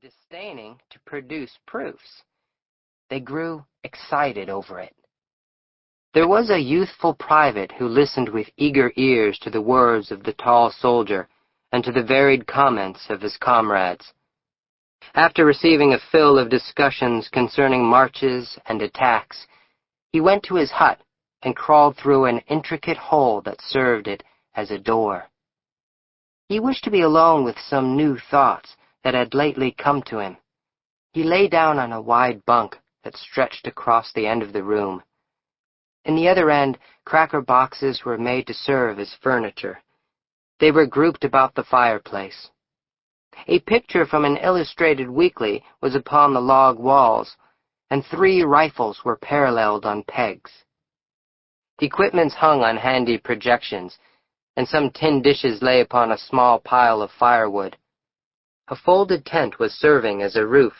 disdaining to produce proofs. They grew excited over it. There was a youthful private who listened with eager ears to the words of the tall soldier and to the varied comments of his comrades. After receiving a fill of discussions concerning marches and attacks, he went to his hut and crawled through an intricate hole that served it as a door. He wished to be alone with some new thoughts that had lately come to him. He lay down on a wide bunk that stretched across the end of the room. In the other end, cracker boxes were made to serve as furniture. They were grouped about the fireplace. A picture from an illustrated weekly was upon the log walls, and 3 rifles were paralleled on pegs. The equipments hung on handy projections, and some tin dishes lay upon a small pile of firewood. A folded tent was serving as a roof.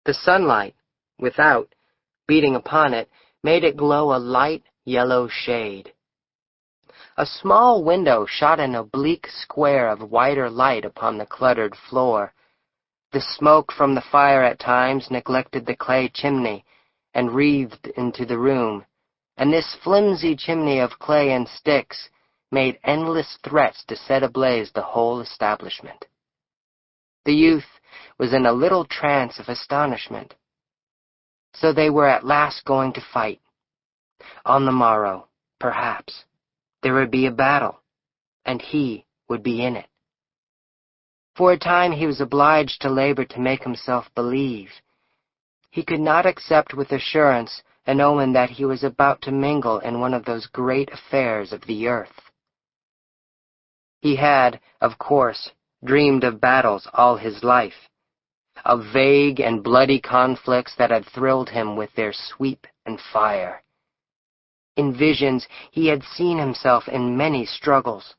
The sunlight, without, beating upon it, made it glow a light yellow shade. A small window shot an oblique square of whiter light upon the cluttered floor. The smoke from the fire at times neglected the clay chimney and wreathed into the room, and this flimsy chimney of clay and sticks made endless threats to set ablaze the whole establishment. The youth was in a little trance of astonishment. So they were at last going to fight. On the morrow, perhaps, there would be a battle, and he would be in it. For a time he was obliged to labor to make himself believe. He could not accept with assurance an omen that he was about to mingle in one of those great affairs of the earth. He had, of course, dreamed of battles all his life, of vague and bloody conflicts that had thrilled him with their sweep and fire. In visions he had seen himself in many struggles.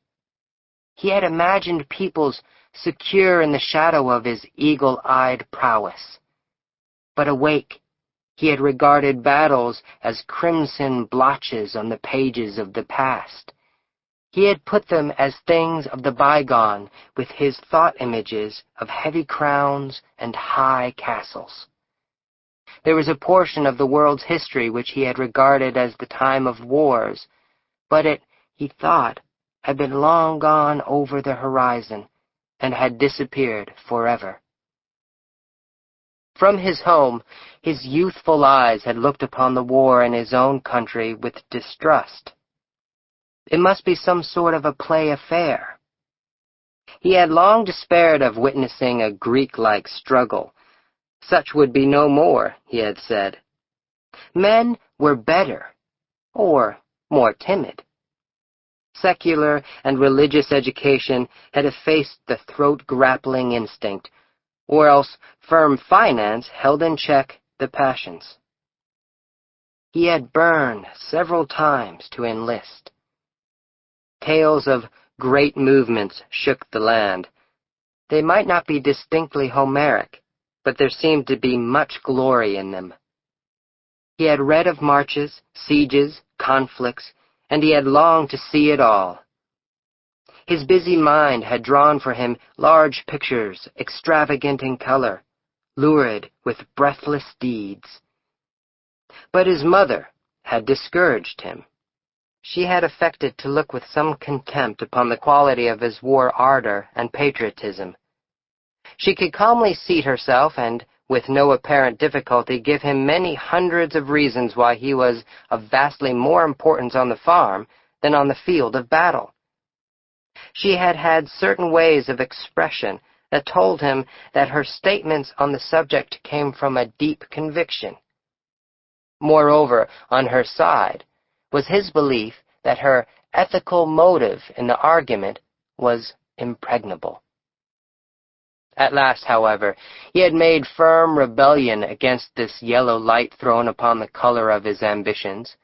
He had imagined peoples secure in the shadow of his eagle-eyed prowess. But awake, he had regarded battles as crimson blotches on the pages of the past. He had put them as things of the bygone with his thought images of heavy crowns and high castles. There was a portion of the world's history which he had regarded as the time of wars, but it, he thought, had been long gone over the horizon and had disappeared forever. From his home, his youthful eyes had looked upon the war in his own country with distrust. It must be some sort of a play affair. He had long despaired of witnessing a Greek-like struggle. Such would be no more, he had said. Men were better, or more timid. Secular and religious education had effaced the throat-grappling instinct, or else firm finance held in check the passions. He had burned several times to enlist. Tales of great movements shook the land. They might not be distinctly Homeric, but there seemed to be much glory in them. He had read of marches, sieges, conflicts, and he had longed to see it all. His busy mind had drawn for him large pictures, extravagant in color, lurid with breathless deeds. But his mother had discouraged him. She had affected to look with some contempt upon the quality of his war ardor and patriotism. She could calmly seat herself and, with no apparent difficulty, give him many hundreds of reasons why he was of vastly more importance on the farm than on the field of battle. She had had certain ways of expression that told him that her statements on the subject came from a deep conviction. Moreover, on her side, was his belief that her ethical motive in the argument was impregnable. At last, however, he had made firm rebellion against this yellow light thrown upon the color of his ambitions.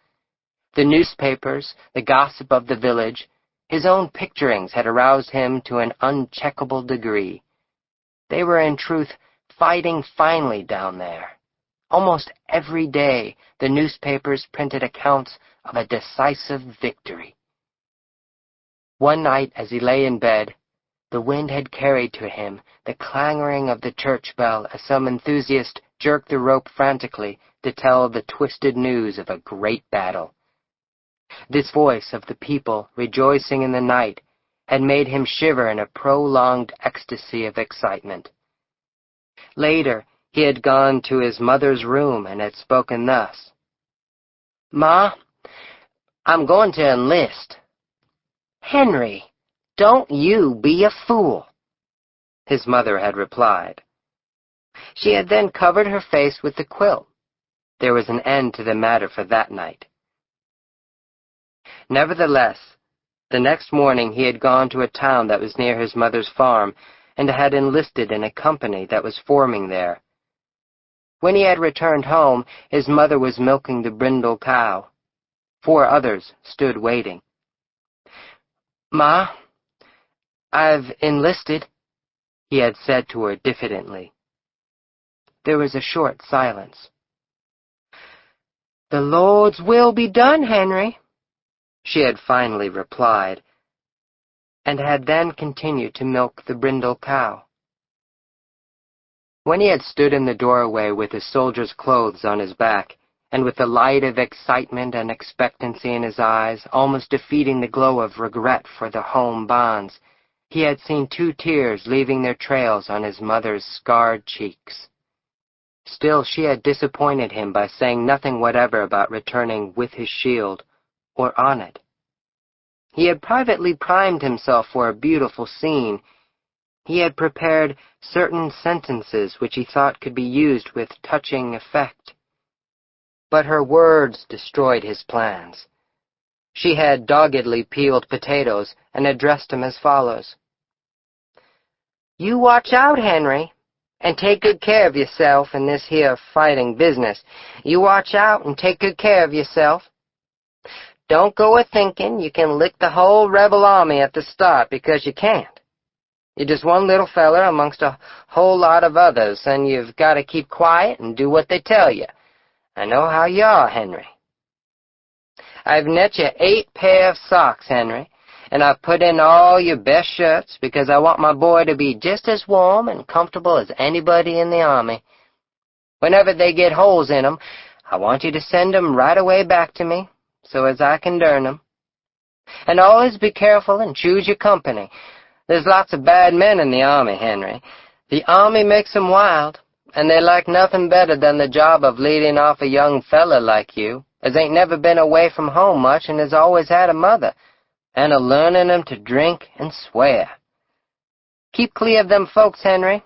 The newspapers, the gossip of the village, his own picturings had aroused him to an uncheckable degree. They were in truth fighting finely down there. Almost every day the newspapers printed accounts of a decisive victory. One night as he lay in bed, The wind had carried to him the clanging of the church bell as some enthusiast jerked the rope frantically to tell the twisted news of a great battle. This voice of the people rejoicing in the night had made him shiver in a prolonged ecstasy of excitement. Later, he had gone to his mother's room and had spoken thus: "Ma, I'm going to enlist." "Henry, don't you be a fool," his mother had replied. She had then covered her face with the quilt. There was an end to the matter for that night. Nevertheless, the next morning he had gone to a town that was near his mother's farm and had enlisted in a company that was forming there. When he had returned home, his mother was milking the brindle cow. 4 others stood waiting. "Ma, I've enlisted," he had said to her diffidently. There was a short silence. "The Lord's will be done, Henry," she had finally replied, and had then continued to milk the brindle cow. When he had stood in the doorway with his soldier's clothes on his back, and with the light of excitement and expectancy in his eyes, almost defeating the glow of regret for the home bonds, he had seen 2 tears leaving their trails on his mother's scarred cheeks. Still, she had disappointed him by saying nothing whatever about returning with his shield, or on it. He had privately primed himself for a beautiful scene. He had prepared certain sentences which he thought could be used with touching effect. But her words destroyed his plans. She had doggedly peeled potatoes and addressed him as follows: "You watch out, Henry, and take good care of yourself in this here fighting business. You watch out and take good care of yourself. Don't go a-thinking you can lick the whole rebel army at the start, because you can't. You're just one little feller amongst a whole lot of others, and you've got to keep quiet and do what they tell you. I know how you are, Henry. I've net you 8 pair of socks, Henry, and I've put in all your best shirts because I want my boy to be just as warm and comfortable as anybody in the army. Whenever they get holes in 'em, I want you to send 'em right away back to me, so as I can darn 'em. And always be careful and choose your company. There's lots of bad men in the army, Henry. The army makes 'em wild, and they like nothing better than the job of leading off a young fella like you, as ain't never been away from home much and has always had a mother, and a-learning 'em to drink and swear. Keep clear of them folks, Henry.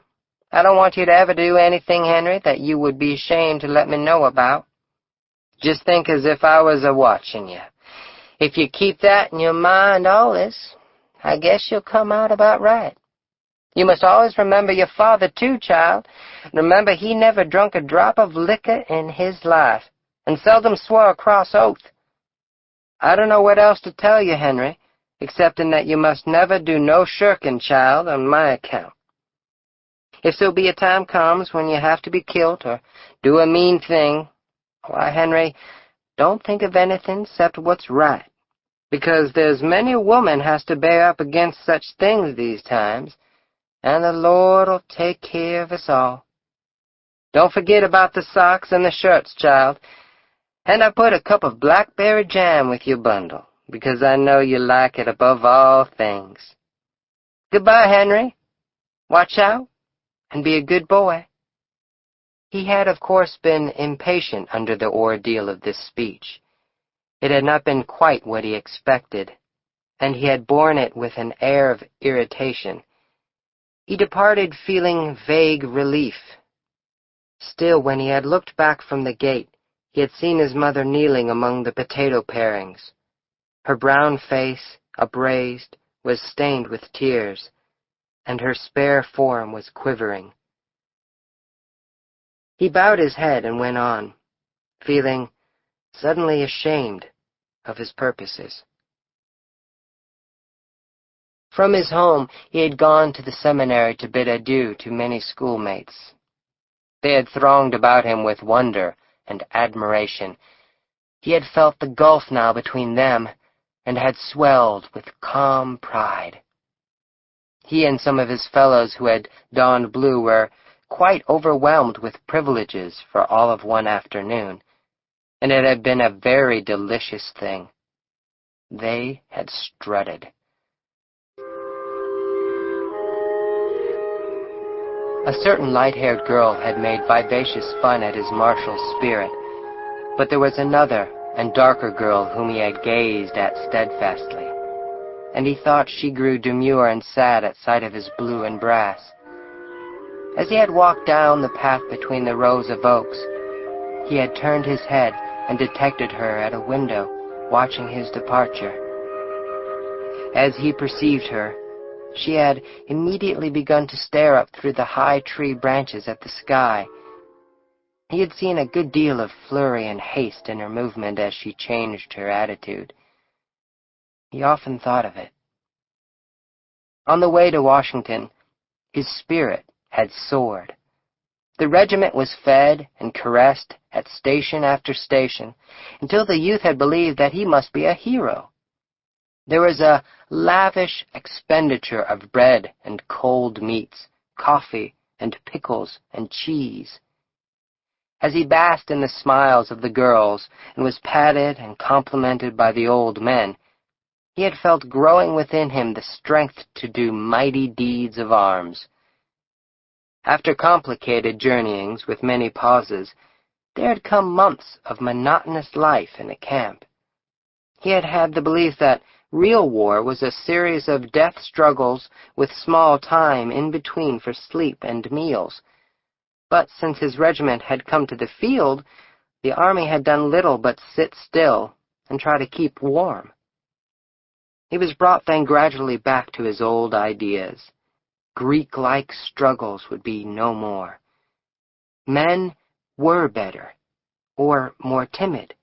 I don't want you to ever do anything, Henry, that you would be ashamed to let me know about. Just think as if I was a-watching you. If you keep that in your mind always, I guess you'll come out about right. You must always remember your father, too, child. Remember he never drunk a drop of liquor in his life, and seldom swore a cross oath. I don't know what else to tell you, Henry, excepting that you must never do no shirking, child, on my account. If so be a time comes when you have to be killed or do a mean thing, why, Henry, don't think of anything except what's right, because there's many a woman has to bear up against such things these times, and the Lord'll take care of us all. Don't forget about the socks and the shirts, child, and I put a cup of blackberry jam with your bundle, because I know you like it above all things. Goodbye, Henry. Watch out, and be a good boy." He had, of course, been impatient under the ordeal of this speech. It had not been quite what he expected, and he had borne it with an air of irritation. He departed feeling vague relief. Still, when he had looked back from the gate, he had seen his mother kneeling among the potato parings. Her brown face, upraised, was stained with tears, and her spare form was quivering. He bowed his head and went on, feeling suddenly ashamed of his purposes. From his home, he had gone to the seminary to bid adieu to many schoolmates. They had thronged about him with wonder and admiration. He had felt the gulf now between them, and had swelled with calm pride. He and some of his fellows who had donned blue were quite overwhelmed with privileges for all of one afternoon, and it had been a very delicious thing. They had strutted. A certain light-haired girl had made vivacious fun at his martial spirit, but there was another and darker girl whom he had gazed at steadfastly, and he thought she grew demure and sad at sight of his blue and brass. As he had walked down the path between the rows of oaks, he had turned his head and detected her at a window, watching his departure. As he perceived her, she had immediately begun to stare up through the high tree branches at the sky. He had seen a good deal of flurry and haste in her movement as she changed her attitude. He often thought of it. On the way to Washington, his spirit had soared. The regiment was fed and caressed at station after station until the youth had believed that he must be a hero. There was a lavish expenditure of bread and cold meats, coffee and pickles and cheese. As he basked in the smiles of the girls and was patted and complimented by the old men, he had felt growing within him the strength to do mighty deeds of arms. After complicated journeyings with many pauses, there had come months of monotonous life in a camp. He had had the belief that real war was a series of death struggles with small time in between for sleep and meals. But since his regiment had come to the field, the army had done little but sit still and try to keep warm. He was brought then gradually back to his old ideas. Greek-like struggles would be no more. Men were better, or more timid.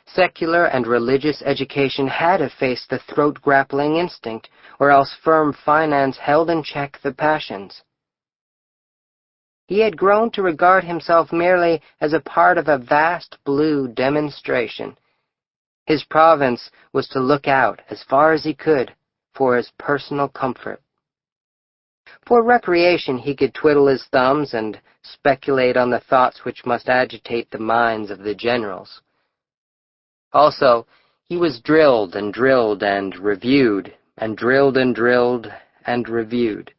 Secular and religious education had effaced the throat-grappling instinct, or else firm finance held in check the passions. He had grown to regard himself merely as a part of a vast blue demonstration. His province was to look out, as far as he could, for his personal comfort. For recreation he could twiddle his thumbs and speculate on the thoughts which must agitate the minds of the generals. Also, he was drilled and reviewed, and drilled and reviewed.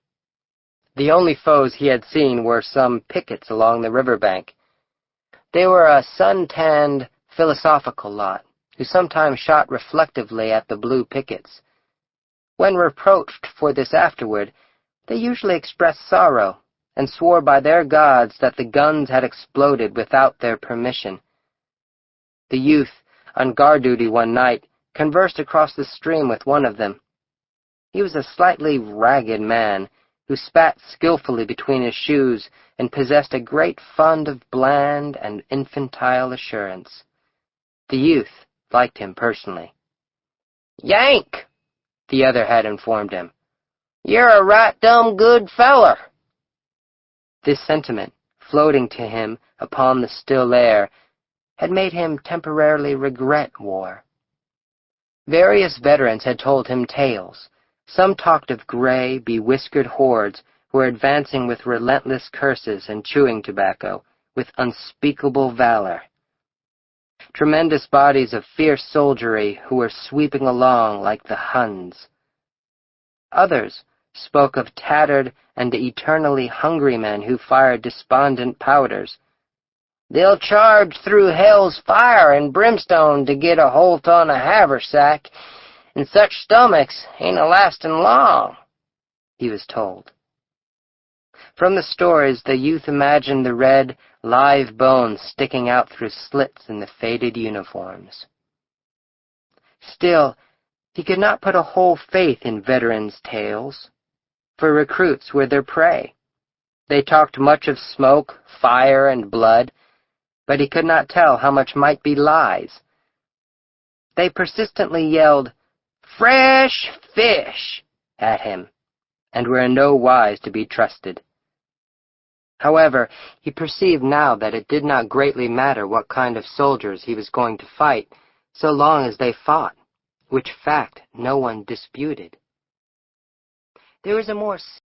The only foes he had seen were some pickets along the riverbank. They were a sun-tanned, philosophical lot, who sometimes shot reflectively at the blue pickets. When reproached for this afterward, they usually expressed sorrow, and swore by their gods that the guns had exploded without their permission. The youth, on guard duty one night, conversed across the stream with one of them. He was a slightly ragged man, who spat skillfully between his shoes and possessed a great fund of bland and infantile assurance. The youth liked him personally. "Yank," the other had informed him. "You're a right dumb good feller." This sentiment, floating to him upon the still air, had made him temporarily regret war. Various veterans had told him tales. Some talked of gray, bewhiskered hordes who were advancing with relentless curses and chewing tobacco, with unspeakable valor. Tremendous bodies of fierce soldiery who were sweeping along like the Huns. Others spoke of tattered and eternally hungry men who fired despondent powders. "They'll charge through hell's fire and brimstone to get a holt on a haversack, and such stomachs ain't a-lastin' long," he was told. From the stories, the youth imagined the red, live bones sticking out through slits in the faded uniforms. Still, he could not put a whole faith in veterans' tales, for recruits were their prey. They talked much of smoke, fire, and blood, but he could not tell how much might be lies. They persistently yelled, "Fresh fish!" at him, and were in no wise to be trusted. However, he perceived now that it did not greatly matter what kind of soldiers he was going to fight, so long as they fought, which fact no one disputed. There is a more